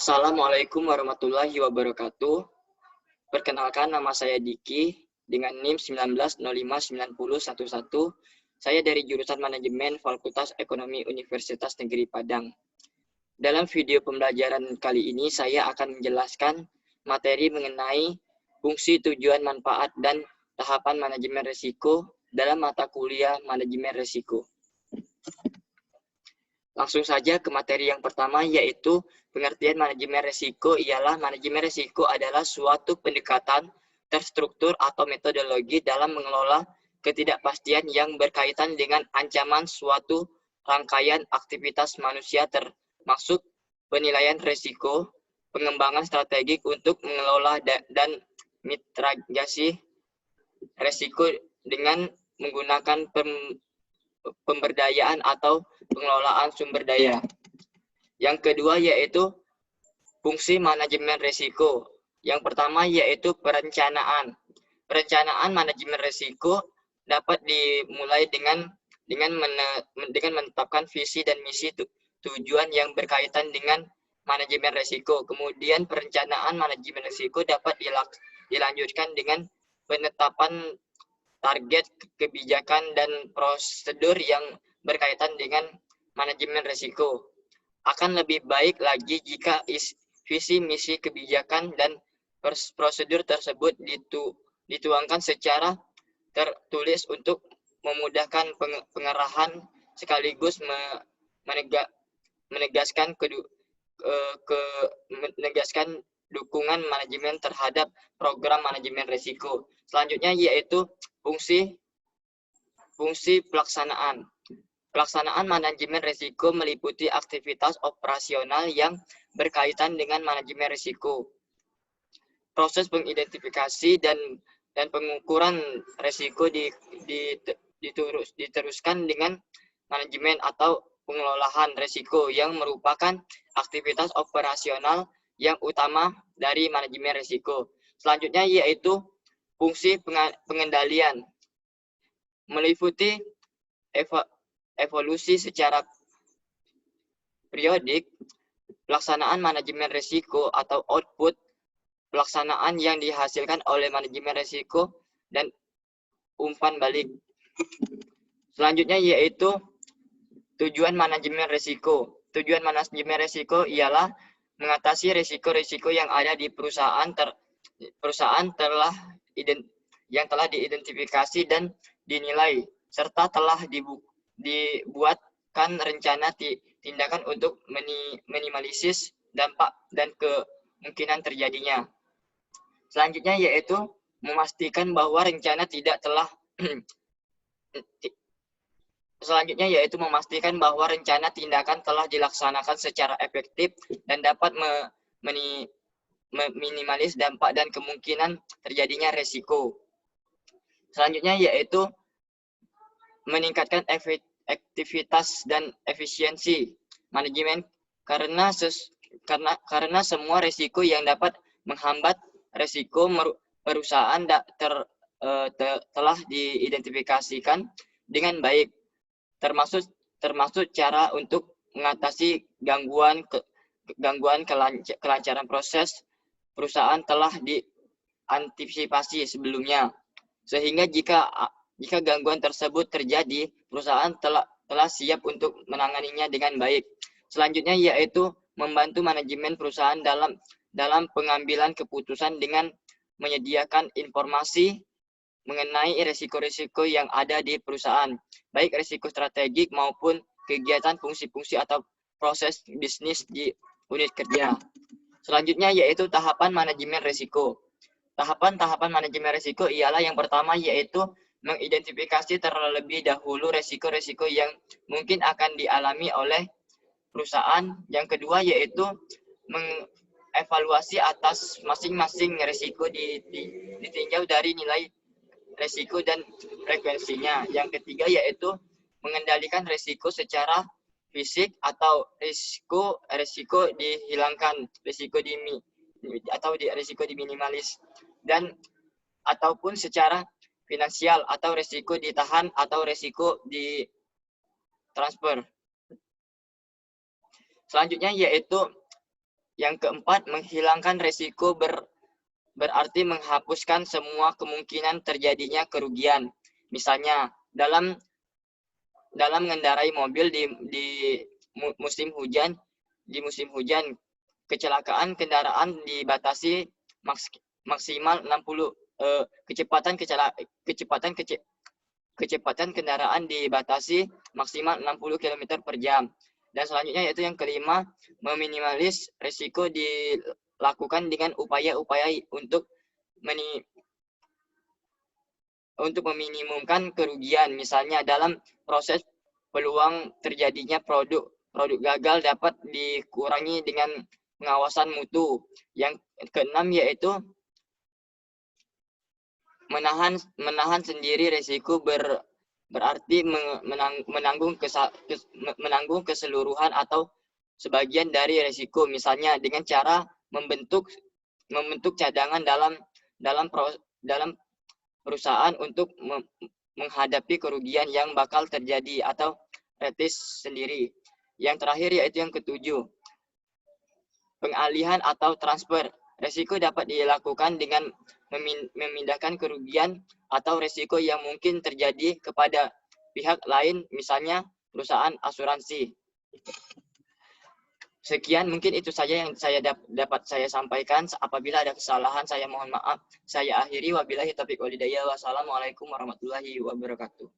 Assalamualaikum warahmatullahi wabarakatuh. Perkenalkan, nama saya Diki dengan NIM 19059011. Saya dari jurusan Manajemen Fakultas Ekonomi Universitas Negeri Padang. Dalam video pembelajaran kali ini saya akan menjelaskan materi mengenai fungsi, tujuan, manfaat, dan tahapan manajemen risiko dalam mata kuliah manajemen risiko. Langsung saja ke materi yang pertama, yaitu pengertian manajemen risiko. Ialah manajemen risiko adalah suatu pendekatan terstruktur atau metodologi dalam mengelola ketidakpastian yang berkaitan dengan ancaman suatu rangkaian aktivitas manusia, termasuk penilaian risiko, pengembangan strategik untuk mengelola dan mitigasi risiko dengan menggunakan pemberdayaan atau pengelolaan sumber daya. Yang kedua yaitu fungsi manajemen risiko. Yang pertama yaitu perencanaan. Perencanaan manajemen risiko dapat dimulai dengan menetapkan visi dan misi tujuan yang berkaitan dengan manajemen risiko. Kemudian perencanaan manajemen risiko dapat dilanjutkan dengan penetapan target, kebijakan, dan prosedur yang berkaitan dengan manajemen risiko. Akan lebih baik lagi jika visi, misi, kebijakan, dan prosedur tersebut dituangkan secara tertulis untuk memudahkan pengarahan sekaligus menegaskan dukungan manajemen terhadap program manajemen risiko. Selanjutnya yaitu fungsi pelaksanaan. Pelaksanaan manajemen risiko meliputi aktivitas operasional yang berkaitan dengan manajemen risiko. Proses pengidentifikasi dan pengukuran risiko diteruskan dengan manajemen atau pengelolaan risiko yang merupakan aktivitas operasional yang utama dari manajemen risiko. Selanjutnya yaitu fungsi pengendalian. Meliputi evolusi secara periodik, pelaksanaan manajemen risiko atau output, pelaksanaan yang dihasilkan oleh manajemen risiko, dan umpan balik. Selanjutnya yaitu tujuan manajemen risiko. Tujuan manajemen risiko ialah mengatasi risiko-risiko yang ada di perusahaan yang telah diidentifikasi dan dinilai, serta telah dibuatkan rencana tindakan untuk minimalisir dampak dan kemungkinan terjadinya. Selanjutnya yaitu memastikan bahwa rencana tindakan telah dilaksanakan secara efektif dan dapat meminimalis dampak dan kemungkinan terjadinya risiko. Selanjutnya yaitu meningkatkan efektivitas dan efisiensi manajemen karena semua risiko yang dapat menghambat risiko perusahaan telah diidentifikasikan dengan baik, termasuk cara untuk mengatasi gangguan kelancaran proses perusahaan telah diantisipasi sebelumnya, sehingga jika gangguan tersebut terjadi, perusahaan telah siap untuk menanganinya dengan baik. Selanjutnya yaitu membantu manajemen perusahaan dalam pengambilan keputusan dengan menyediakan informasi mengenai risiko-risiko yang ada di perusahaan, baik risiko strategik maupun kegiatan fungsi-fungsi atau proses bisnis di unit kerja. Selanjutnya yaitu tahapan manajemen risiko. Tahapan manajemen risiko ialah yang pertama yaitu mengidentifikasi terlebih dahulu risiko-risiko yang mungkin akan dialami oleh perusahaan. Yang kedua yaitu mengevaluasi atas masing-masing risiko ditinjau dari nilai risiko dan frekuensinya. Yang ketiga yaitu mengendalikan risiko secara fisik atau risiko dihilangkan, risiko diminimalis, dan ataupun secara finansial atau risiko ditahan atau risiko ditransfer. Selanjutnya yaitu Yang keempat, menghilangkan resiko berarti menghapuskan semua kemungkinan terjadinya kerugian. Misalnya, dalam mengendarai mobil di musim hujan, kecelakaan kendaraan dibatasi maksimal 60 kecepatan kendaraan dibatasi maksimal 60 km per jam. Dan selanjutnya yaitu yang kelima, meminimalis risiko dilakukan dengan upaya-upaya untuk meminimumkan kerugian. Misalnya dalam proses peluang terjadinya produk gagal dapat dikurangi dengan pengawasan mutu. Yang keenam yaitu menahan sendiri risiko berarti menanggung keseluruhan atau sebagian dari risiko, misalnya dengan cara membentuk cadangan dalam perusahaan untuk menghadapi kerugian yang bakal terjadi atau retis sendiri. Yang terakhir yaitu yang ketujuh, pengalihan atau transfer. Risiko dapat dilakukan dengan memindahkan kerugian atau risiko yang mungkin terjadi kepada pihak lain, misalnya perusahaan asuransi. Sekian, mungkin itu saja yang dapat saya sampaikan. Apabila ada kesalahan, saya mohon maaf. Saya akhiri. Wabillahi taufiq wal hidayah. Wassalamualaikum warahmatullahi wabarakatuh.